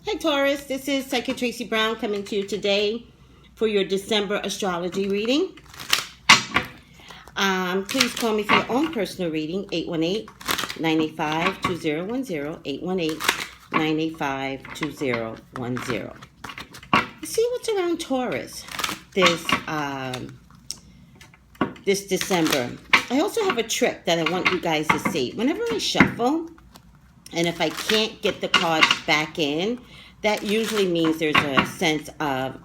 Hi Taurus, this is Psychic Tracy Brown coming to you today for your December astrology reading. Please call me for your own personal reading, 818-985-2010, 818-985-2010. See what's around Taurus this December. I also have a trick that I want you guys to see. Whenever I shuffle, and if I can't get the cards back in, that usually means there's a sense of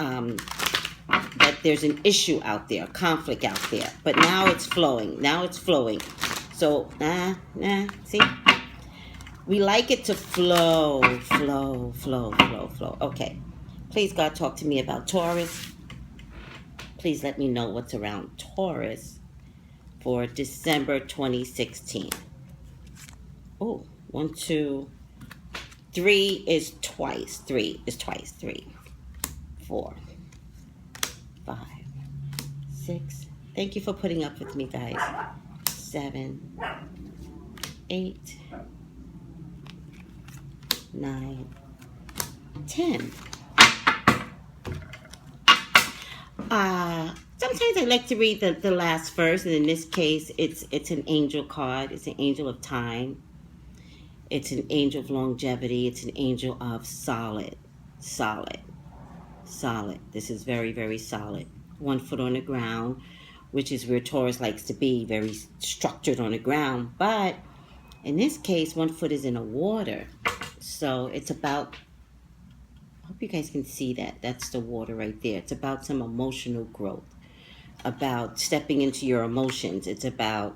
that there's an issue out there, conflict out there. But now it's flowing. Now it's flowing. So, see? We like it to flow, flow, flow, flow, flow. Okay. Please, God, talk to me about Taurus. Please let me know what's around Taurus for December 2016. Oh, 1, 2, 3 is twice. 3 is twice. 3, 4, 5, 6. Thank you for putting up with me, guys. 7, 8, 9, 10. Sometimes I like to read the last verse, and in this case, it's an angel card. It's an angel of time. It's an angel of longevity. It's an angel of solid. This is very, very solid. 1 foot on the ground, which is where Taurus likes to be, very structured on the ground. But in this case, 1 foot is in the water. So it's about, I hope you guys can see that. That's the water right there. It's about some emotional growth, about stepping into your emotions. It's about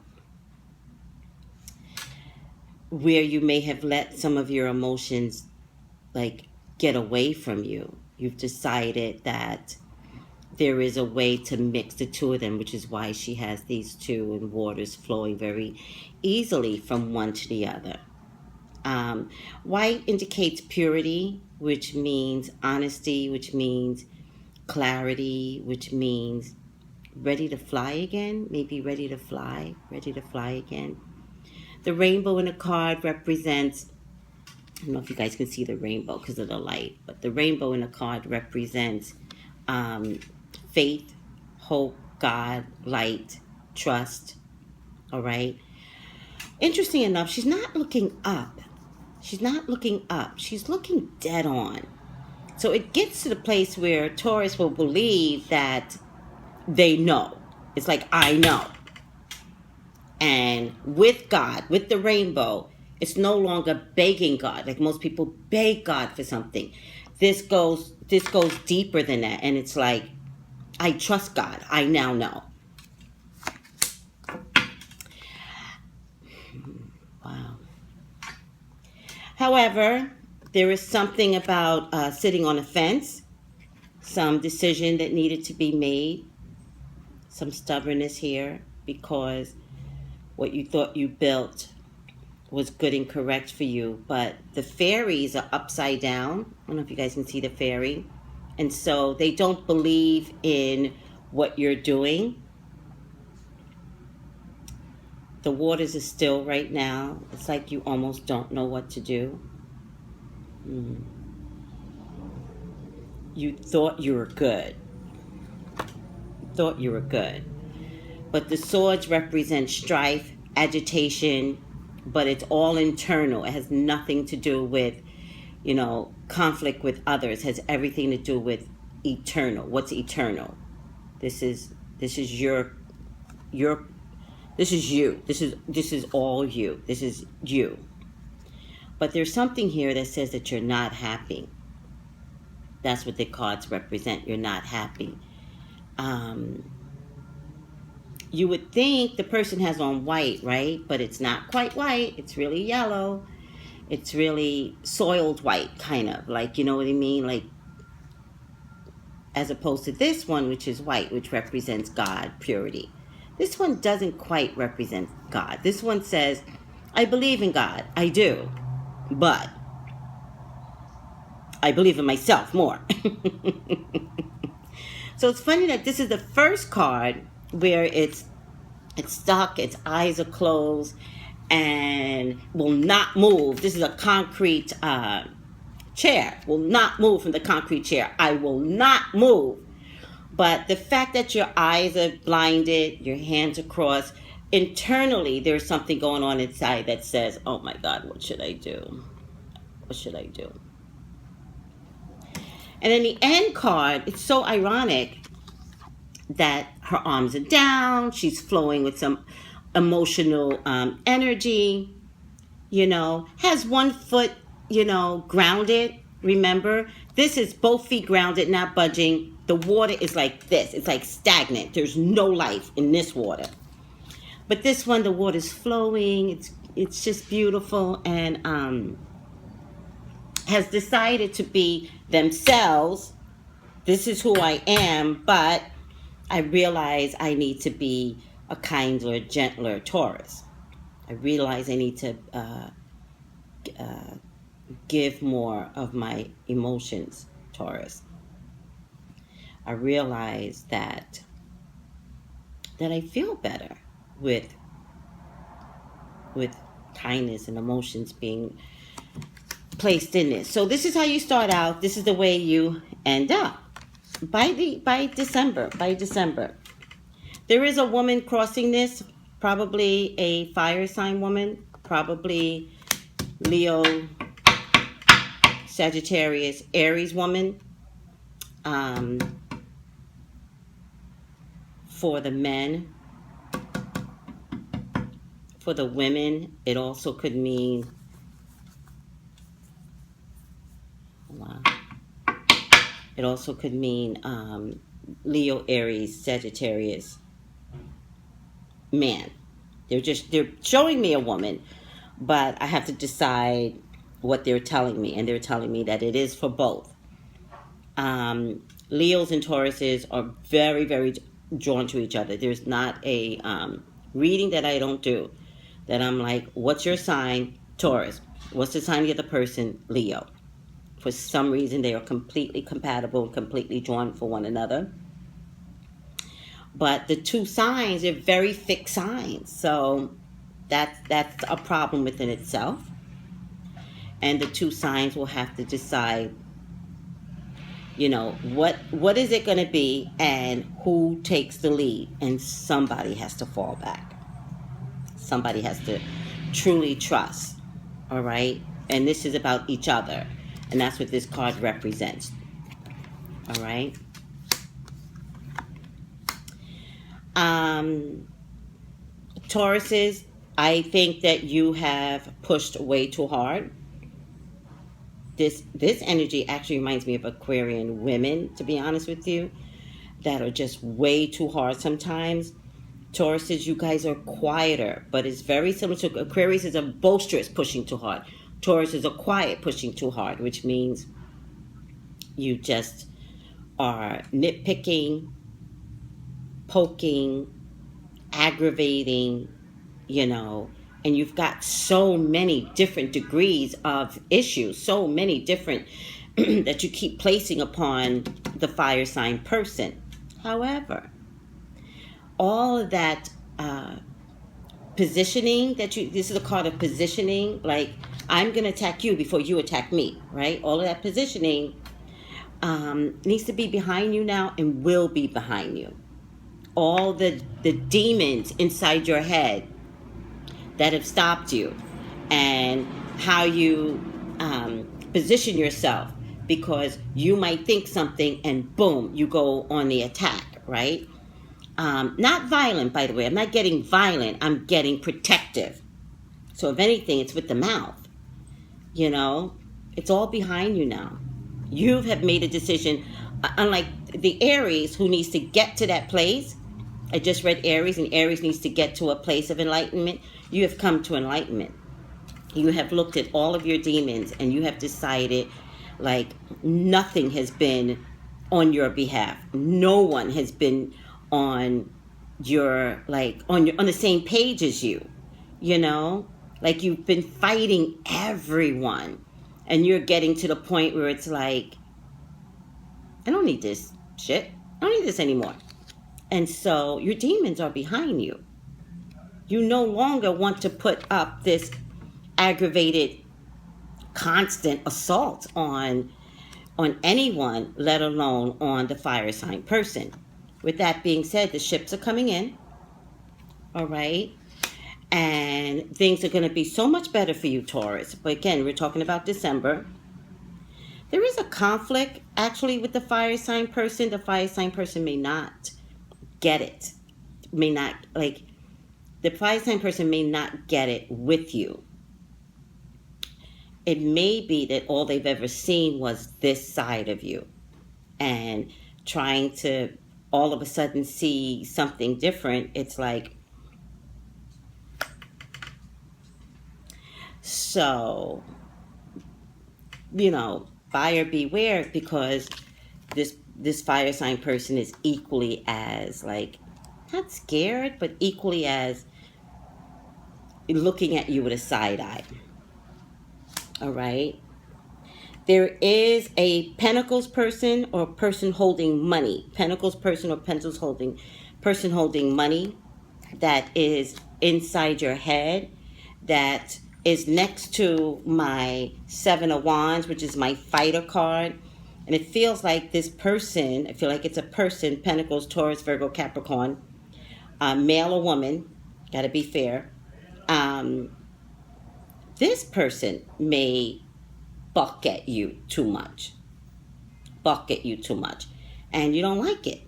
where you may have let some of your emotions get away from you. You've decided that there is a way to mix the two of them, which is why she has these two and waters flowing very easily from one to the other. White indicates purity, which means honesty, which means clarity, which means ready to fly again, maybe ready to fly again. The rainbow in the card represents, I don't know if you guys can see the rainbow because of the light, but the rainbow in the card represents faith, hope, God, light, trust. All right. Interesting enough, she's not looking up. She's looking dead on. So it gets to the place where Taurus will believe that they know. It's like, I know. And with God, with the rainbow, it's no longer begging God. Like most people beg God for something. This goes deeper than that. And it's like, I trust God. I now know. Wow. However, there is something about sitting on a fence, some decision that needed to be made, some stubbornness here, because what you thought you built was good and correct for you, but the fairies are upside down. I don't know if you guys can see the fairy. And so they don't believe in what you're doing. The waters are still right now. It's like you almost don't know what to do. You thought you were good. But the swords represent strife, agitation, but it's all internal. It has nothing to do with, conflict with others. It has everything to do with eternal. What's eternal? This is you. This is all you. This is you. But there's something here that says that you're not happy. That's what the cards represent. You're not happy. You would think the person has on white, right? But it's not quite white. It's really yellow. It's really soiled white, kind of. Like, you know what I mean? Like, as opposed to this one, which is white, which represents God, purity. This one doesn't quite represent God. This one says, I believe in God. I do. But I believe in myself more. So it's funny that this is the first card where it's stuck, its eyes are closed, and will not move. This is a concrete chair, will not move from the concrete chair. I will not move. But the fact that your eyes are blinded, your hands are crossed, internally there's something going on inside that says, oh my God, what should I do? What should I do? And then the end card, it's so ironic that her arms are down, she's flowing with some emotional energy, has one foot, grounded. Remember, this is both feet grounded, not budging. The water is like this. It's like stagnant. There's no life in this water. But this one, the water's flowing. It's just beautiful, and has decided to be themselves. This is who I am, but I realize I need to be a kinder, gentler Taurus. I realize I need to give more of my emotions, Taurus. I realize that I feel better with kindness and emotions being placed in this. So this is how you start out. This is the way you end up. By December. There is a woman crossing this, probably a fire sign woman, probably Leo, Sagittarius, Aries woman. For the men, for the women, it also could mean, it also could mean Leo, Aries, Sagittarius man. They're showing me a woman, but I have to decide what they're telling me, and they're telling me that it is for both. Leos and Tauruses are very, very drawn to each other. There's not a reading that I don't do that I'm like, what's your sign? Taurus. What's the sign of the other person? Leo. For some reason, they are completely compatible and completely drawn for one another. But the two signs are very fixed signs, so that's a problem within itself. And the two signs will have to decide, what is it going to be, and who takes the lead. And somebody has to fall back. Somebody has to truly trust. All right? And this is about each other. And that's what this card represents. All right? Tauruses, I think that you have pushed way too hard. This energy actually reminds me of Aquarian women, to be honest with you, that are just way too hard sometimes. Tauruses, you guys are quieter, but it's very similar to Aquarius. Is a boisterous pushing too hard. Taurus is a quiet pushing too hard, which means you just are nitpicking, poking, aggravating, and you've got so many different degrees of issues, so many different that you keep placing upon the fire sign person. However, all of that positioning this is a card of positioning, like I'm going to attack you before you attack me, right? All of that positioning needs to be behind you now, and will be behind you. All the demons inside your head that have stopped you, and how you position yourself, because you might think something and boom, you go on the attack, right? Not violent, by the way. I'm not getting violent. I'm getting protective. So if anything, it's with the mouth. It's all behind you now. You have made a decision. Unlike the Aries, who needs to get to that place. I just read Aries, and Aries needs to get to a place of enlightenment. You have come to enlightenment. You have looked at all of your demons, and you have decided, like, nothing has been on your behalf. No one has been on your, on the same page as you. Like, you've been fighting everyone, and you're getting to the point where it's like, I don't need this shit. I don't need this anymore. And so your demons are behind you. You no longer want to put up this aggravated constant assault on anyone, let alone on the fire sign person. With that being said, the ships are coming in, all right? And things are going to be so much better for you, Taurus. But again, we're talking about December. There is a conflict actually with the fire sign person. The fire sign person may not get it, may not, like, the fire sign person may not get it with you. It may be that all they've ever seen was this side of you, and trying to all of a sudden see something different, it's like, so, buyer beware, because this fire sign person is equally as, like, not scared, but equally as looking at you with a side eye. All right? There is a Pentacles person or person holding money. Pentacles person or Pentacles holding person holding money that is inside your head, that is next to my Seven of Wands, which is my fighter card. And it feels like this person, I feel like it's a person, Pentacles, Taurus, Virgo, Capricorn, male or woman, gotta be fair. This person may buck at you too much. And you don't like it.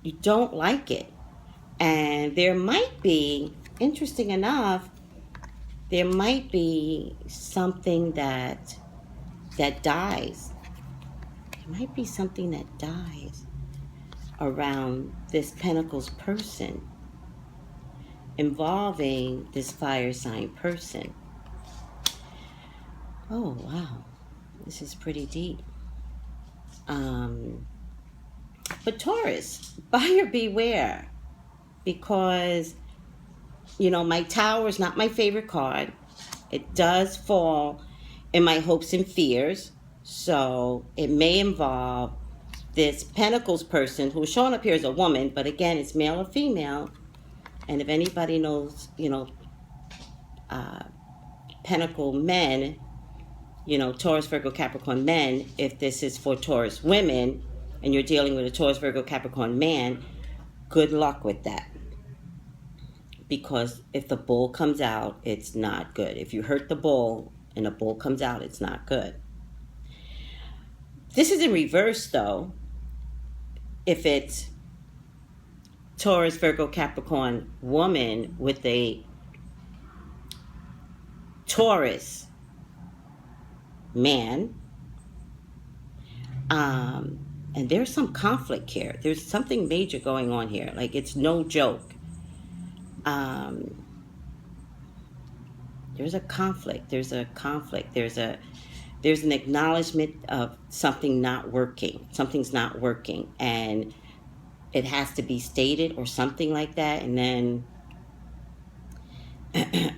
You don't like it. And there might be, interesting enough, there might be something that dies. There might be something that dies around this Pentacles person, involving this fire sign person. Oh, wow. This is pretty deep. But Taurus, buyer beware, because, my Tower is not my favorite card. It does fall in my hopes and fears. So it may involve this Pentacles person who's showing up here as a woman, but again, it's male or female. And if anybody knows, Pentacle men, Taurus, Virgo, Capricorn men, if this is for Taurus women and you're dealing with a Taurus, Virgo, Capricorn man, good luck with that. Because if the bull comes out, it's not good. If you hurt the bull and the bull comes out, it's not good. This is in reverse, though. If it's Taurus, Virgo, Capricorn woman with a Taurus man, and there's some conflict here. There's something major going on here. Like, it's no joke. There's a conflict. There's an acknowledgement of something not working. Something's not working, and it has to be stated or something like that. And then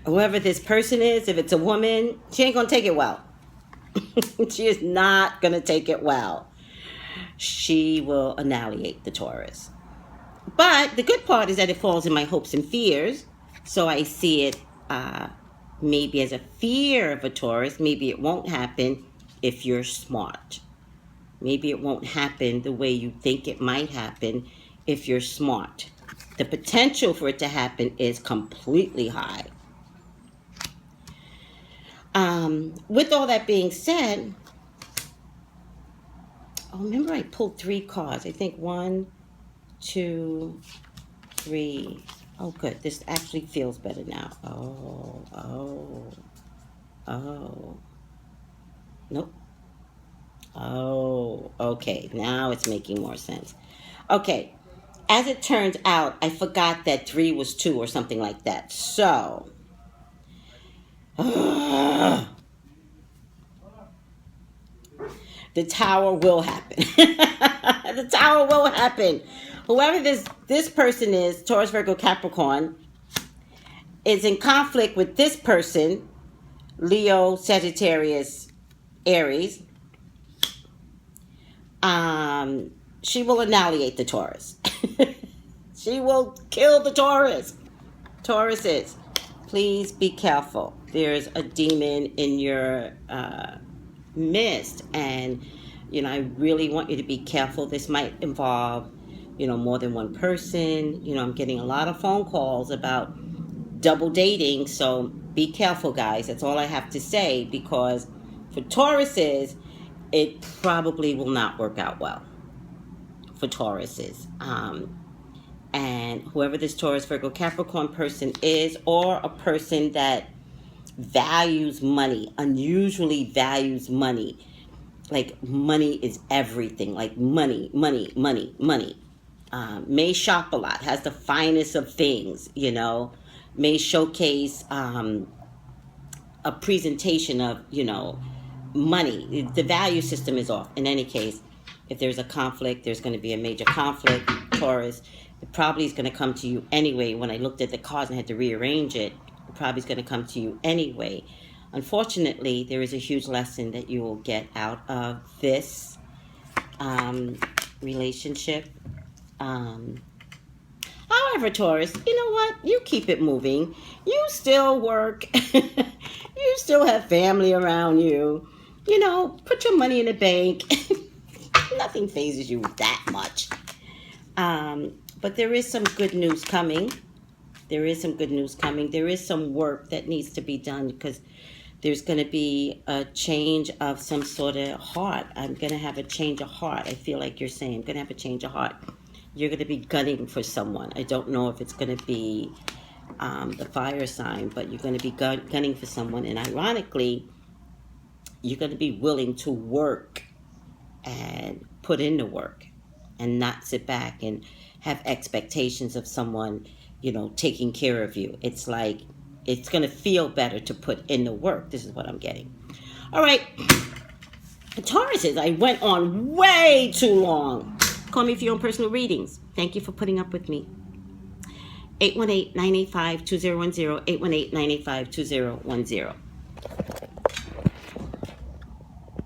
whoever this person is, if it's a woman, she ain't gonna take it well. She is not gonna take it well. She will annihilate the Taurus. But the good part is that it falls in my hopes and fears. So I see it maybe as a fear of a Taurus. Maybe it won't happen if you're smart. Maybe it won't happen the way you think it might happen if you're smart. The potential for it to happen is completely high. With all that being said, remember I pulled 3 cards. I think 1, 2, 3. Oh, good. This actually feels better now. Nope. Oh, okay. Now it's making more sense. Okay. As it turns out, I forgot that 3 was 2 or something like that. So, the Tower will happen. The Tower will happen. Whoever this person is, Taurus, Virgo, Capricorn, is in conflict with this person, Leo, Sagittarius, Aries. She will annihilate the Taurus. She will kill the Taurus. Tauruses, please be careful. there's a demon in your midst, and I really want you to be careful. This might involve more than one person. I'm getting a lot of phone calls about double dating, so be careful, guys. That's all I have to say, because for Tauruses, it probably will not work out well for Tauruses. And whoever this Taurus, Virgo, Capricorn person is, or a person that values money, unusually values money, like money is everything, like money, money, money, money. May shop a lot, has the finest of things, may showcase a presentation of, money. The value system is off. In any case, if there's a conflict, there's going to be a major conflict. Taurus, it probably is going to come to you anyway. When I looked at the cards and had to rearrange it, it probably is going to come to you anyway. Unfortunately, there is a huge lesson that you will get out of this relationship. However, Taurus, you know what? You keep it moving. You still work. You still have family around you. Put your money in the bank. Nothing phases you that much. But there is some good news coming. There is some good news coming. There is some work that needs to be done, because there's going to be a change of some sort of heart. I'm going to have a change of heart. I feel like you're saying, I'm going to have a change of heart. You're going to be gunning for someone. I don't know if it's going to be the fire sign, but you're going to be gunning for someone. And ironically, you're going to be willing to work and put in the work and not sit back and have expectations of someone, taking care of you. It's like, it's going to feel better to put in the work. This is what I'm getting. All right. Tauruses, I went on way too long. Call me for your own personal readings. Thank you for putting up with me. 818-985-2010, 818-985-2010.